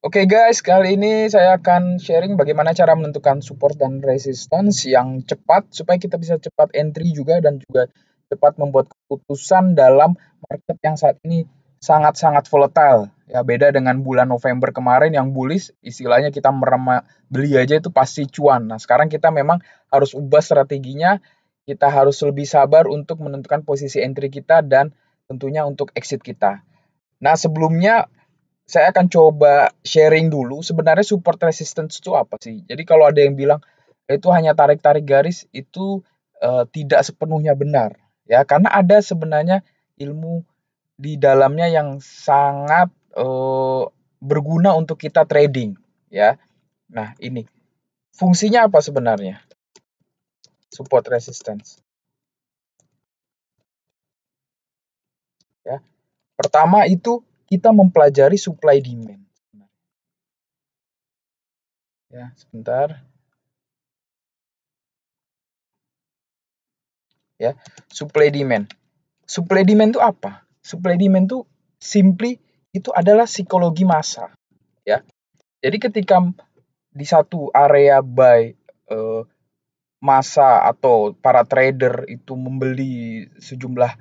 Oke guys, kali ini saya akan sharing bagaimana cara menentukan support dan resistance yang cepat supaya kita bisa cepat entry juga dan juga cepat membuat keputusan dalam market yang saat ini sangat-sangat volatile. Ya, beda dengan bulan November kemarin yang bullish, istilahnya kita beli aja itu pasti cuan. Nah, sekarang kita memang harus ubah strateginya. Kita harus lebih sabar untuk menentukan posisi entry kita dan tentunya untuk exit kita. Nah, sebelumnya saya akan coba sharing dulu sebenarnya support resistance itu apa sih. Jadi kalau ada yang bilang itu hanya tarik-tarik garis itu tidak sepenuhnya benar ya karena ada sebenarnya ilmu di dalamnya yang sangat berguna untuk kita trading ya. Nah, ini fungsinya apa sebenarnya support resistance ya. Pertama itu kita mempelajari supply demand ya, sebentar ya. Supply demand. Supply demand itu apa? Supply demand itu simply itu adalah psikologi massa, ya. Jadi ketika di satu area buy massa atau para trader itu membeli sejumlah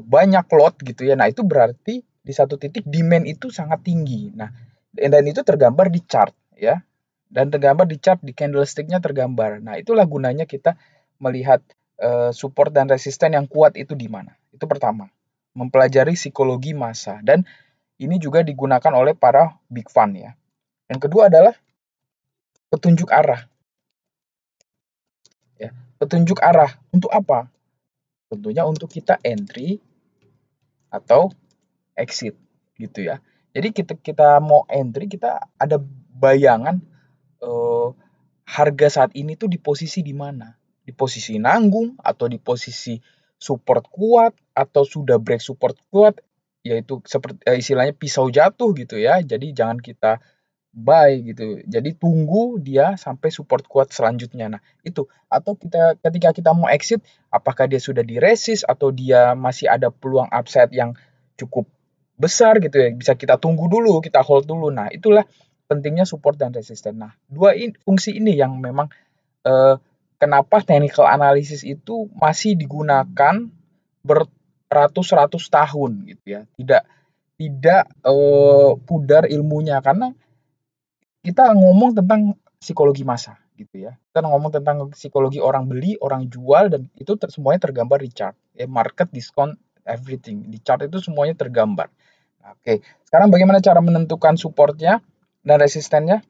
banyak lot gitu ya. Nah, itu berarti di satu titik demand itu sangat tinggi. Nah, dan itu tergambar di chart ya. Dan tergambar di chart di candlestick-nya tergambar. Nah, itulah gunanya kita melihat support dan resisten yang kuat itu di mana. Itu pertama, mempelajari psikologi massa dan ini juga digunakan oleh para big fund ya. Yang kedua adalah petunjuk arah ya. Petunjuk arah untuk apa? Tentunya untuk kita entry atau exit gitu ya. Jadi kita mau entry kita ada bayangan eh, harga saat ini tuh di posisi di mana? Di posisi nanggung atau di posisi support kuat atau sudah break support kuat yaitu seperti istilahnya pisau jatuh gitu ya. Jadi jangan kita buy gitu. Jadi tunggu dia sampai support kuat selanjutnya. Nah, itu atau ketika kita mau exit apakah dia sudah di resist atau dia masih ada peluang upside yang cukup besar gitu ya. Bisa kita tunggu dulu, kita hold dulu. Nah, itulah pentingnya support dan resisten. Nah, fungsi ini yang memang kenapa technical analysis itu masih digunakan beratus-ratus tahun gitu ya. Tidak tidak pudar ilmunya karena kita ngomong tentang psikologi massa gitu ya. Kita ngomong tentang psikologi orang beli, orang jual dan itu semuanya tergambar di chart. Ya, market, discount, everything. Di chart itu semuanya tergambar. Oke, sekarang bagaimana cara menentukan supportnya dan resistennya?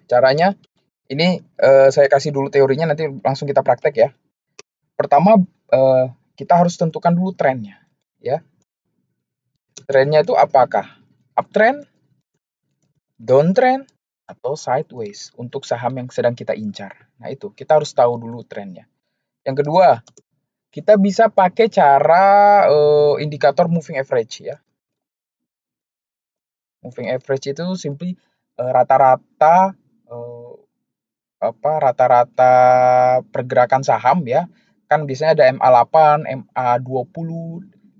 Caranya ini saya kasih dulu teorinya nanti langsung kita praktek ya. Pertama kita harus tentukan dulu trennya ya. Trennya itu apakah uptrend, downtrend, atau sideways untuk saham yang sedang kita incar. Nah, itu kita harus tahu dulu trennya. Yang kedua, kita bisa pakai cara indikator moving average ya. Moving average itu simply rata-rata rata-rata pergerakan saham ya. Kan biasanya ada MA8, MA20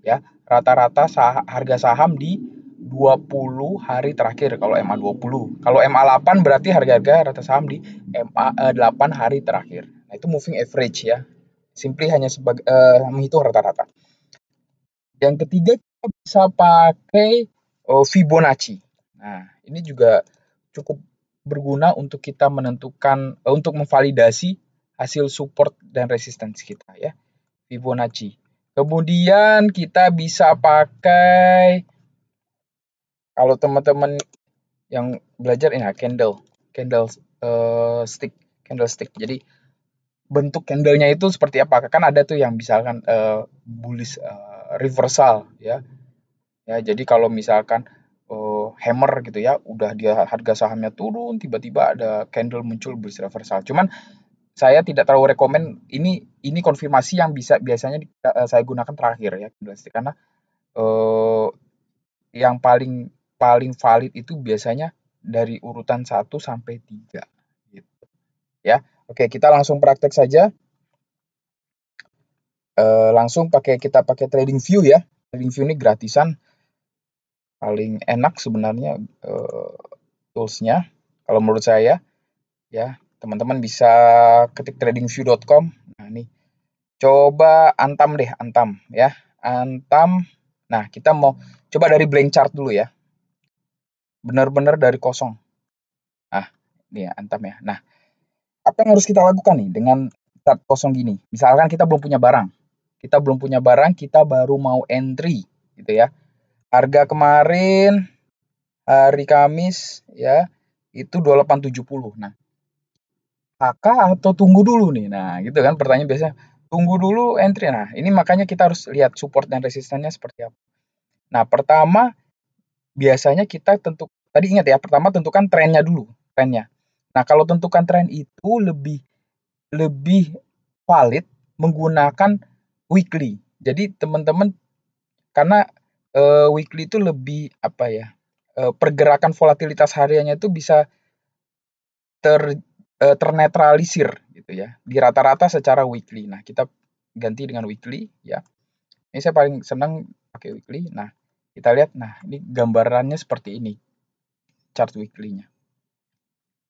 ya. Rata-rata harga saham di 20 hari terakhir kalau MA20. Kalau MA8 berarti harga-harga rata saham di MA8 hari terakhir. Nah, itu moving average ya. Simply hanya sebagai menghitung rata-rata. Yang ketiga kita bisa pakai Fibonacci. Nah, ini juga cukup berguna untuk kita menentukan untuk memvalidasi hasil support dan resistance kita ya. Fibonacci. Kemudian kita bisa pakai kalau teman-teman yang belajar ini candlestick. Jadi bentuk candlenya itu seperti apa? Kan ada tuh yang misalkan bullish reversal ya. Ya, jadi kalau misalkan hammer gitu ya, udah dia harga sahamnya turun, tiba-tiba ada candle muncul bullish reversal. Cuman saya tidak terlalu rekomen ini konfirmasi yang biasanya saya gunakan terakhir ya candlestick karena eh, yang paling paling valid itu biasanya dari urutan 1 sampai 3 gitu ya. Oke, kita langsung praktek saja. Langsung kita pakai trading view ya. Trading view ini gratisan. paling enak sebenarnya toolsnya kalau menurut saya ya. Teman-teman bisa ketik tradingview.com. Nah, nih coba Antam deh, Antam ya. Antam. Nah, kita mau coba dari blank chart dulu ya. Benar-benar dari kosong. Nah, ini ya Antam ya. Nah, apa yang harus kita lakukan nih dengan chart kosong gini? Misalkan kita belum punya barang. Kita belum punya barang, kita baru mau entry gitu ya. Harga kemarin hari Kamis ya itu 2870. Nah, kakak atau tunggu dulu nih? Nah, gitu kan pertanyaan biasanya. Tunggu dulu entry. Nah, ini makanya kita harus lihat support dan resistannya seperti apa. Nah, pertama biasanya kita tadi ingat ya, pertama tentukan trennya dulu, trennya. Nah, kalau tentukan tren itu lebih lebih valid menggunakan weekly. Jadi teman-teman karena weekly itu lebih apa ya? Pergerakan volatilitas hariannya itu bisa ternetralisir gitu ya di rata-rata secara weekly. Nah, kita ganti dengan weekly ya. Ini saya paling senang pakai weekly. Nah, kita lihat nah ini gambarannya seperti ini chart weekly-nya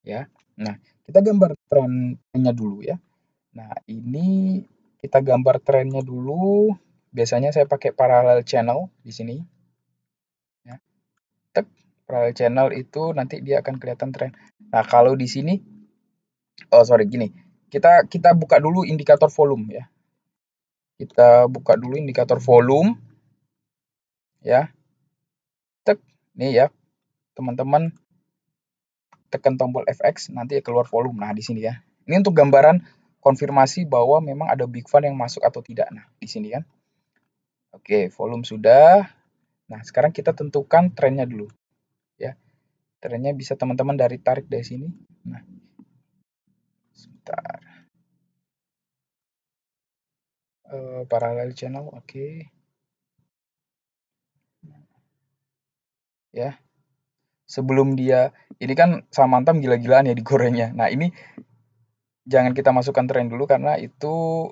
ya. Nah, kita gambar trennya dulu ya. Nah, ini kita gambar trennya dulu. Biasanya saya pakai parallel channel di sini ya. Tek, parallel channel itu nanti dia akan kelihatan tren. Nah, kalau di sini oh sorry gini. Kita buka dulu indikator volume ya. Kita buka dulu indikator volume ya. Tek, nih ya, teman-teman tekan tombol FX nanti keluar volume. Nah, di sini ya. Ini untuk gambaran konfirmasi bahwa memang ada big fund yang masuk atau tidak. Nah, di sini kan. Oke, volume sudah. Nah, sekarang kita tentukan trennya dulu ya. Trennya bisa teman-teman tarik dari sini. Nah, sebentar. Parallel channel, oke. Ya, sebelum dia ini kan sama Antam gila-gilaan ya digorengnya. Nah, ini jangan kita masukkan tren dulu karena itu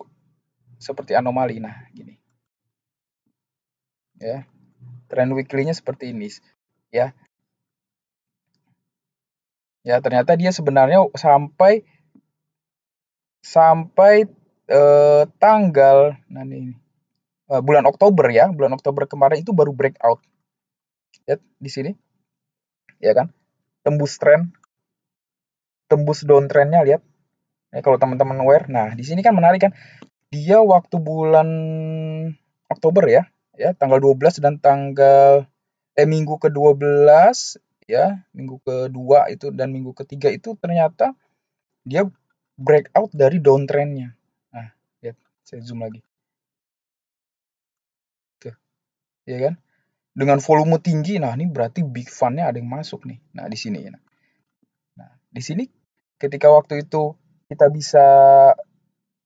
seperti anomali. Nah, gini. Ya. Tren weekly-nya seperti ini. Ya. Ya, ternyata dia sebenarnya sampai tanggal nah ini bulan Oktober ya, bulan Oktober kemarin itu baru breakout. Lihat di sini. Ya kan? Tembus tren, tembus downtrendnya lihat. Ya, kalau teman-teman aware. Nah, di sini kan menarik kan. Dia waktu bulan Oktober ya, tanggal 12 dan minggu ke-12 ya, minggu kedua itu dan minggu ketiga itu ternyata dia breakout dari downtrendnya. Nah, lihat, saya zoom lagi. Tuh, ya kan? Dengan volume tinggi, nah ini berarti big fund-nya ada yang masuk nih. Nah, di sini. Nah, di sini ketika waktu itu kita bisa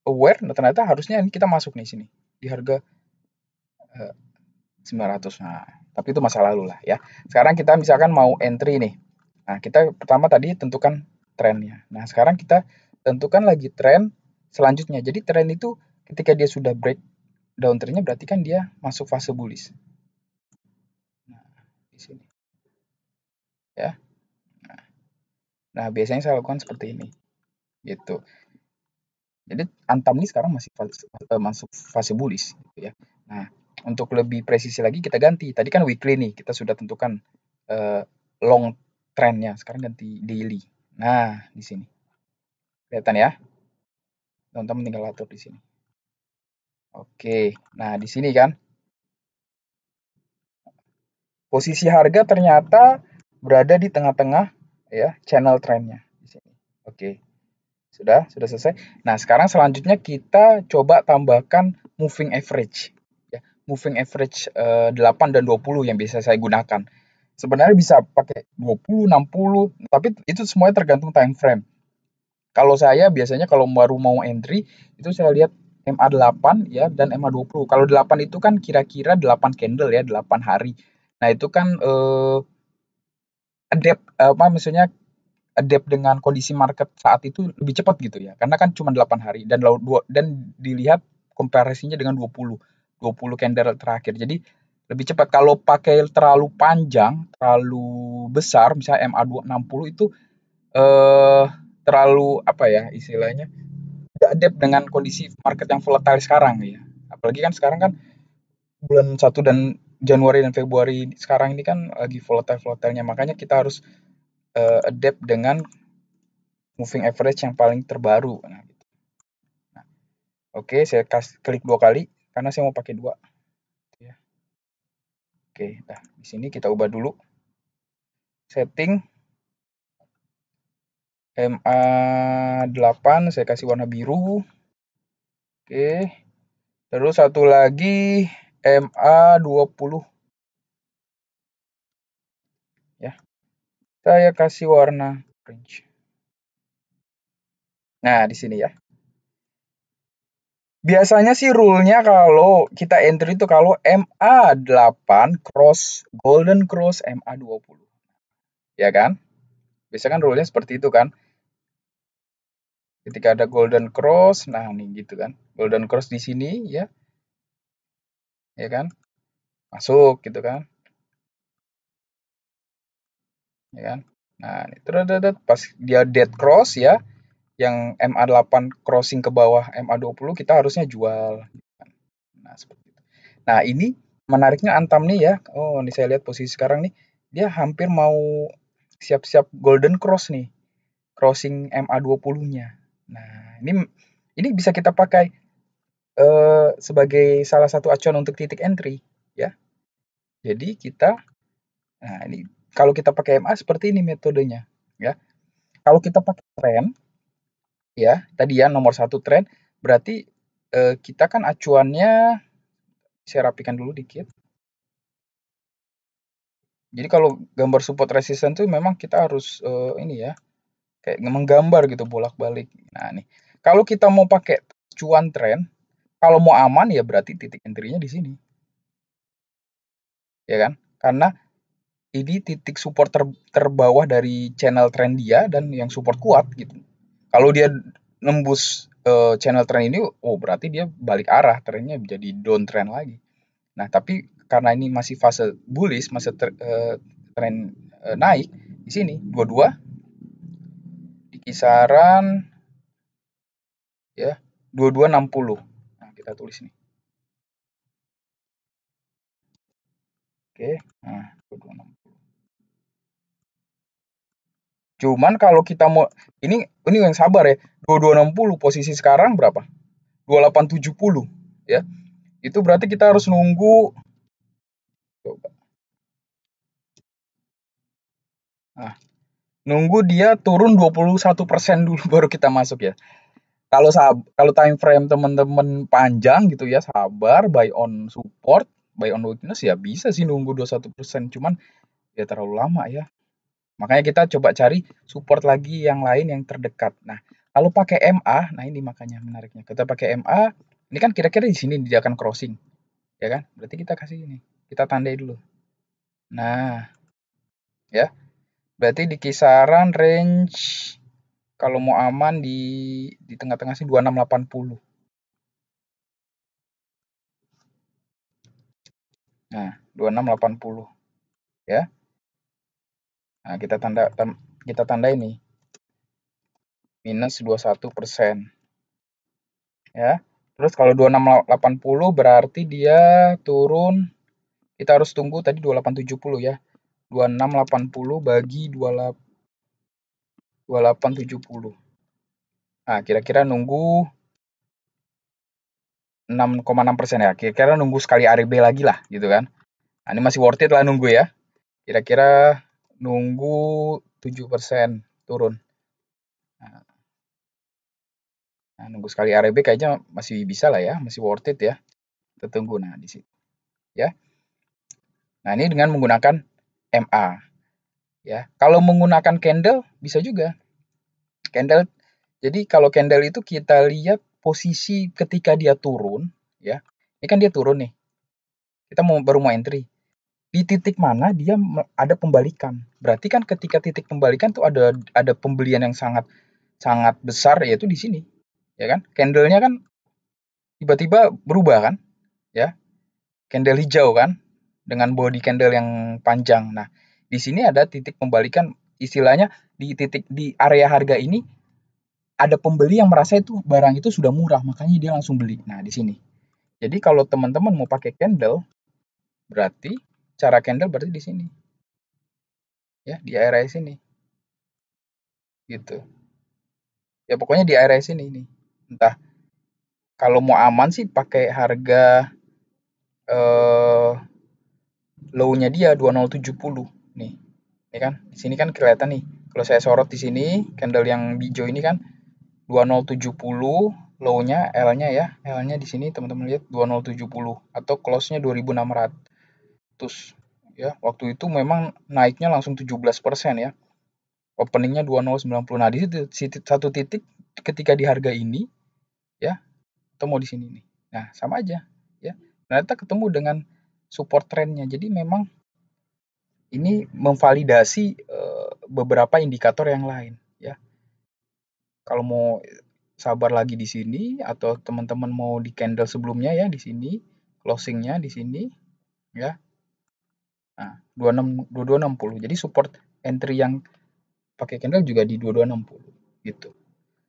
aware, nah ternyata harusnya ini kita masuk nih sini di harga 900. Nah, tapi itu masa lalu lah ya. Sekarang kita misalkan mau entry nih. Nah, kita pertama tadi tentukan trennya. Nah, sekarang kita tentukan lagi tren selanjutnya. Jadi tren itu ketika dia sudah break downtrendnya berarti kan dia masuk fase bullish. Nah, di sini ya. Nah, biasanya saya lakukan seperti ini. Gitu. Jadi Antam ini sekarang masih masuk fase bullish gitu ya. Nah, untuk lebih presisi lagi kita ganti. Tadi kan weekly nih, kita sudah tentukan long trendnya. Sekarang ganti daily. Nah, di sini. Kelihatan ya? Teman-teman tinggal atur di sini. Oke. Nah, di sini kan posisi harga ternyata berada di tengah-tengah ya channel trennya di sini. Oke. Sudah selesai. Nah, sekarang selanjutnya kita coba tambahkan moving average. Ya, moving average 8 dan 20 yang biasa saya gunakan. Sebenarnya bisa pakai 20, 60, tapi itu semuanya tergantung time frame. Kalau saya biasanya kalau baru mau entry, itu saya lihat MA8 ya dan MA20. Kalau 8 itu kan kira-kira 8 candle ya, 8 hari. Nah, itu kan adapt apa maksudnya adapt dengan kondisi market saat itu lebih cepat gitu ya. Karena kan cuma 8 hari dan dilihat komparasinya dengan 20 candle terakhir. Jadi lebih cepat. Kalau pakai terlalu panjang, terlalu besar, misalnya MA260 itu eh terlalu apa ya istilahnya, tidak adapt dengan kondisi market yang volatile sekarang ya. Apalagi kan sekarang kan bulan 1 dan Januari dan Februari sekarang ini kan lagi volatile-volatilenya. Makanya kita harus adapt dengan moving average yang paling terbaru. Nah, gitu. Nah, oke, saya klik 2 kali karena saya mau pakai 2. Ya. Oke, nah di sini kita ubah dulu setting MA8, saya kasih warna biru. Oke. Terus satu lagi MA20 ya. Saya kasih warna orange. Nah, di sini ya. Biasanya sih rule-nya kalau kita entry itu kalau MA8 cross golden cross MA20. Ya kan? Biasanya kan rule-nya seperti itu kan. Ketika ada golden cross, nah nih gitu kan. Golden cross di sini ya. Ya kan? Masuk gitu kan. Ya kan? Nah, ini pas dia dead cross ya, yang MA8 crossing ke bawah MA20 kita harusnya jual. Nah, seperti itu. Nah, ini menariknya Antam nih ya. Oh, ini saya lihat posisi sekarang nih, dia hampir mau siap-siap golden cross nih, crossing MA20-nya. Nah, ini bisa kita pakai sebagai salah satu acuan untuk titik entry ya. Jadi kita nah ini kalau kita pakai MA seperti ini metodenya ya. Kalau kita pakai tren ya, tadi ya nomor 1 tren, berarti kita kan acuannya saya rapikan dulu dikit. Jadi kalau gambar support resistance tuh memang kita harus ini ya, kayak menggambar gitu bolak-balik. Nah, nih. Kalau kita mau pakai cuan tren, kalau mau aman ya berarti titik entry-nya di sini. Ya kan? Karena ini titik support terbawah dari channel trend dia dan yang support kuat gitu. Kalau dia nembus channel trend ini, oh berarti dia balik arah, trennya jadi down trend lagi. Nah, tapi karena ini masih fase bullish, masih tren naik di sini dua-dua di kisaran ya 2260. Nah, kita tulis nih. Oke. Nah, 2260. Cuman kalau kita mau ini yang sabar ya. 2260 posisi sekarang berapa? 2870 ya. Itu berarti kita harus nunggu coba. Nah, nunggu dia turun 21% dulu baru kita masuk ya. Kalau time frame teman-teman panjang gitu ya, sabar, buy on support, buy on weakness ya bisa sih nunggu 21%, cuman ya terlalu lama ya. Makanya kita coba cari support lagi yang lain yang terdekat. Nah, kalau pakai MA, nah ini makanya menariknya. Kita pakai MA, ini kan kira-kira di sini dia akan crossing, ya kan? Berarti kita kasih ini, kita tandai dulu. Nah, ya, berarti di kisaran range kalau mau aman di tengah-tengah sih 2680. Nah, 2680 ya. Nah, kita tanda ini minus 21% ya. Terus kalau 2680 berarti dia turun, kita harus tunggu tadi 2870 ya. 2680 bagi 2870. Nah, kira-kira nunggu 6,6% ya. Kira-kira nunggu sekali RB lagi lah gitu kan. Nah, ini masih worth it lah nunggu ya. Kira-kira nunggu 7% turun. Nah, nunggu sekali RB kayaknya masih bisa lah ya, masih worth it ya. Kita tunggu nah di sini ya. Nah, ini dengan menggunakan MA ya. Kalau menggunakan candle bisa juga. Candle. Jadi kalau candle itu kita lihat posisi ketika dia turun ya. Ini kan dia turun nih. Kita baru mau entry. Di titik mana dia ada pembalikan. Berarti kan ketika titik pembalikan tuh ada pembelian yang sangat sangat besar yaitu di sini. Ya kan? Candlenya kan tiba-tiba berubah kan? Ya. Candle hijau kan? dengan body candle yang panjang. Nah, di sini ada titik pembalikan, istilahnya di area harga ini ada pembeli yang merasa itu barang itu sudah murah, makanya dia langsung beli. Nah, di sini. Jadi kalau teman-teman mau pakai candle, berarti cara candle berarti di sini. Ya, di area sini. Gitu. Ya pokoknya di area sini nih. Entah kalau mau aman sih pakai harga eh low-nya dia 2070 nih. Ini kan di sini kan kelihatan nih. Kalau saya sorot di sini candle yang hijau ini kan 2070 low-nya L-nya ya. L-nya di sini teman-teman lihat 2070 atau close-nya 2600 ya. Waktu itu memang naiknya langsung 17% ya. Openingnya 2090. Nah, di situ satu titik ketika di harga ini ya, atau mau di sini nih. Nah, sama aja ya. Ternyata ketemu dengan support trendnya. Jadi memang ini memvalidasi beberapa indikator yang lain ya. Kalau mau sabar lagi di sini atau teman-teman mau di candle sebelumnya ya di sini, closingnya di sini ya. Nah, 2260. Jadi support entry yang pakai candle juga di 2260 gitu.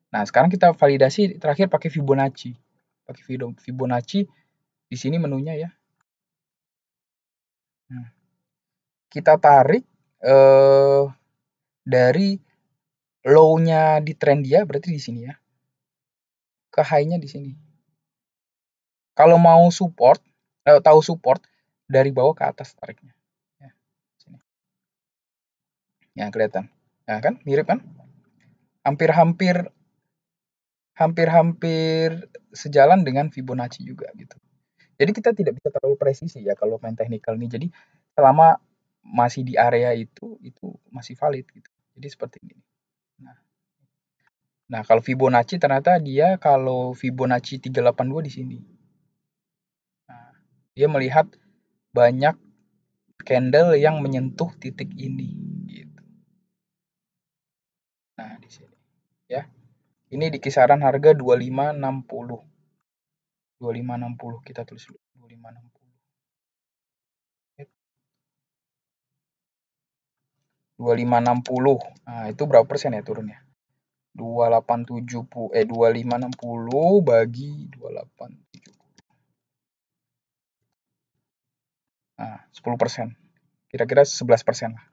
Nah, sekarang kita validasi terakhir pakai Fibonacci. Pakai Fibonacci di sini menunya ya. Nah, kita tarik dari low-nya di trend dia berarti di sini ya. Ke high-nya di sini. Kalau mau support, tahu support dari bawah ke atas tariknya. Ya, sini. Ya, kelihatan. Nah, kan mirip kan? Hampir-hampir hampir-hampir sejalan dengan Fibonacci juga gitu. Jadi kita tidak bisa terlalu presisi ya kalau main technical ini. Jadi selama masih di area itu masih valid gitu. Jadi seperti ini. Nah, nah kalau Fibonacci ternyata dia kalau Fibonacci 382 di sini. Nah, dia melihat banyak candle yang menyentuh titik ini gitu. Nah, di sini ya. Ini di kisaran harga 2560. 2560 kita tulis dulu 2560. 2560. Nah, itu berapa persen ya turunnya? 2560 bagi 2870. Nah, 10%. Kira-kira 11% lah.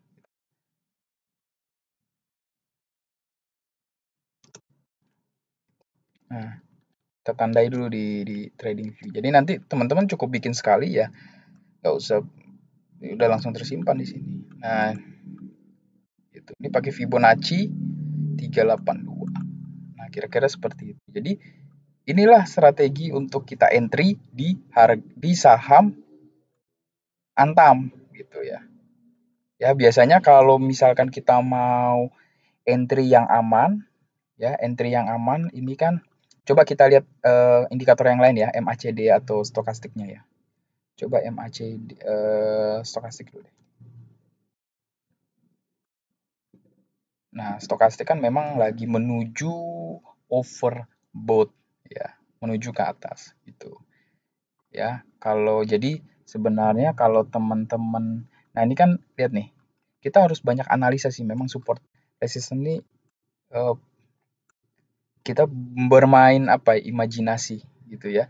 Nah, kita tandai dulu di trading view. Jadi nanti teman-teman cukup bikin sekali ya. Nggak usah udah langsung tersimpan di sini. Nah, itu. Ini pakai Fibonacci 382. Nah, kira-kira seperti itu. Jadi inilah strategi untuk kita entry di saham Antam gitu ya. Ya, biasanya kalau misalkan kita mau entry yang aman, ya, entry yang aman ini kan coba kita lihat indikator yang lain ya, MACD atau stokastiknya ya. Coba MACD stokastik dulu deh. Nah, stokastik kan memang lagi menuju overbought ya, menuju ke atas gitu. Ya, kalau jadi sebenarnya kalau teman-teman nah ini kan lihat nih, kita harus banyak analisa sih memang support resistance ini eh, kita bermain apa ya, imajinasi gitu ya.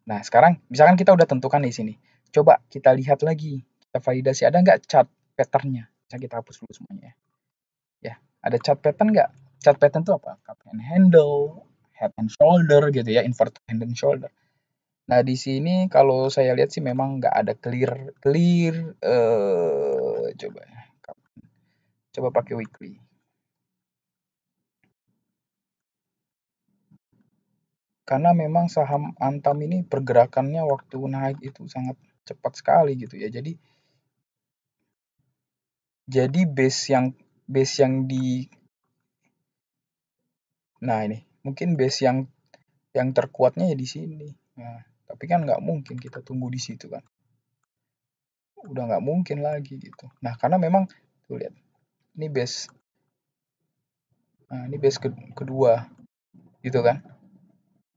Nah, sekarang misalkan kita udah tentukan di sini. Coba kita lihat lagi, kita validasi ada nggak chart patternnya. Bisa kita hapus dulu semuanya ya. Ya, ada chart pattern nggak? Chart pattern itu apa? Cup and handle, head and shoulder gitu ya, inverted head and shoulder. Nah, di sini kalau saya lihat sih memang nggak ada clear clear coba ya. Coba pakai weekly. Karena memang saham Antam ini pergerakannya waktu naik itu sangat cepat sekali gitu ya. Jadi base yang di nah ini mungkin base yang terkuatnya ya di sini. Nah, tapi kan nggak mungkin kita tunggu di situ kan. Udah nggak mungkin lagi gitu. Nah, karena memang tuh lihat ini base. Nah, ini base kedua gitu kan.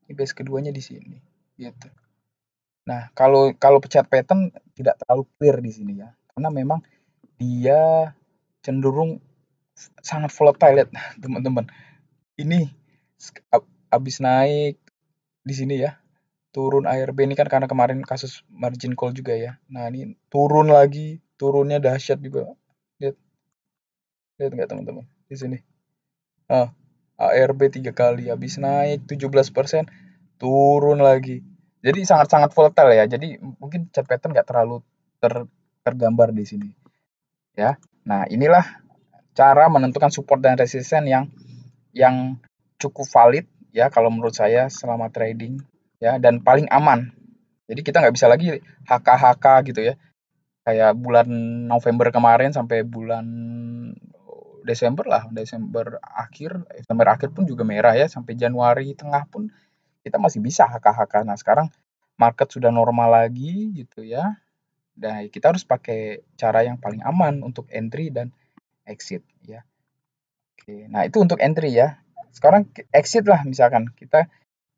Ini base keduanya di sini gitu. Nah, kalau pencet pattern tidak terlalu clear di sini ya, karena memang dia cenderung sangat volatile lihat teman-teman. Ini habis naik di sini ya, turun ARB ini kan karena kemarin kasus margin call juga ya. Nah, ini turun lagi, turunnya dahsyat juga. Lihat, lihat nggak teman-teman di sini. Ah, ARB 3 kali habis naik 17%, turun lagi. Jadi sangat-sangat volatile ya. Jadi mungkin chart pattern nggak terlalu tergambar di sini ya. Nah, inilah cara menentukan support dan resistance yang cukup valid ya kalau menurut saya selama trading ya, dan paling aman. Jadi kita nggak bisa lagi HK-HK gitu ya. Kayak bulan November kemarin sampai bulan Desember lah, Desember akhir pun juga merah ya, sampai Januari tengah pun kita masih bisa HK-HK. Nah, sekarang market sudah normal lagi gitu ya. Dan kita harus pakai cara yang paling aman untuk entry dan exit ya. Oke, nah itu untuk entry ya. Sekarang exit lah, misalkan kita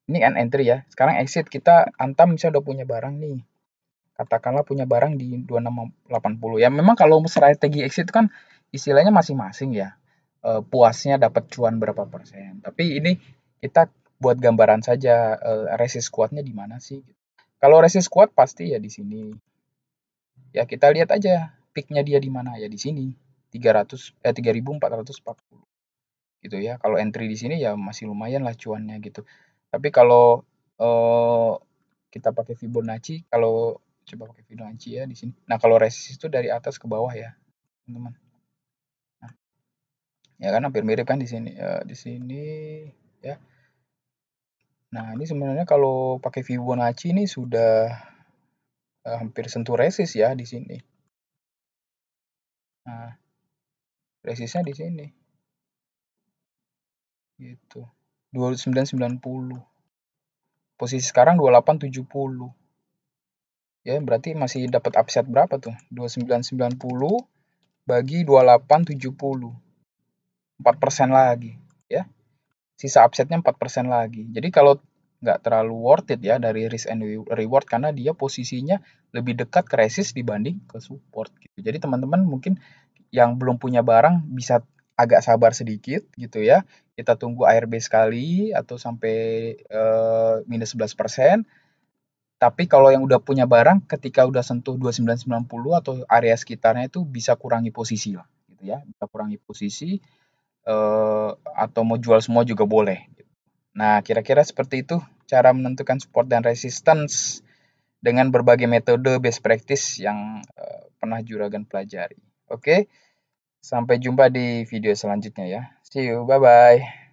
ini kan entry ya. Sekarang exit, kita Antam misalnya udah punya barang nih. Katakanlah punya barang di 2680. Ya memang kalau strategi exit kan istilahnya masing-masing ya. Puasnya dapat cuan berapa persen. Tapi ini kita buat gambaran saja, resist kuatnya di mana sih. Kalau resist kuat pasti ya di sini. Ya kita lihat aja peaknya dia di mana ya, di sini 3440 gitu ya. Kalau entry di sini ya masih lumayan lah cuannya gitu. Tapi kalau eh, kita pakai Fibonacci, kalau coba pakai Fibonacci ya di sini. Nah, kalau resist itu dari atas ke bawah ya, teman-teman. Nah, ya kan hampir mirip kan di sini, di sini ya. Nah, ini sebenarnya kalau pakai Fibonacci ini sudah hampir sentuh resist ya di sini. Nah, resistnya di sini gitu. 2990. Posisi sekarang 2870. Ya, berarti masih dapat upside berapa tuh? 2990 bagi 2870. 4% lagi, ya. Sisa upside-nya 4% lagi. Jadi kalau nggak terlalu worth it ya dari risk and reward, karena dia posisinya lebih dekat ke resist dibanding ke support gitu. Jadi teman-teman mungkin yang belum punya barang bisa agak sabar sedikit gitu ya. Kita tunggu ARB sekali atau sampai minus 11%. Tapi kalau yang udah punya barang, ketika udah sentuh 2990 atau area sekitarnya itu bisa kurangi posisi lah, gitu ya. Bisa kurangi posisi, atau mau jual semua juga boleh. Nah, kira-kira seperti itu cara menentukan support dan resistance dengan berbagai metode best practice yang pernah Juragan pelajari. Oke, sampai jumpa di video selanjutnya ya. See you, bye-bye.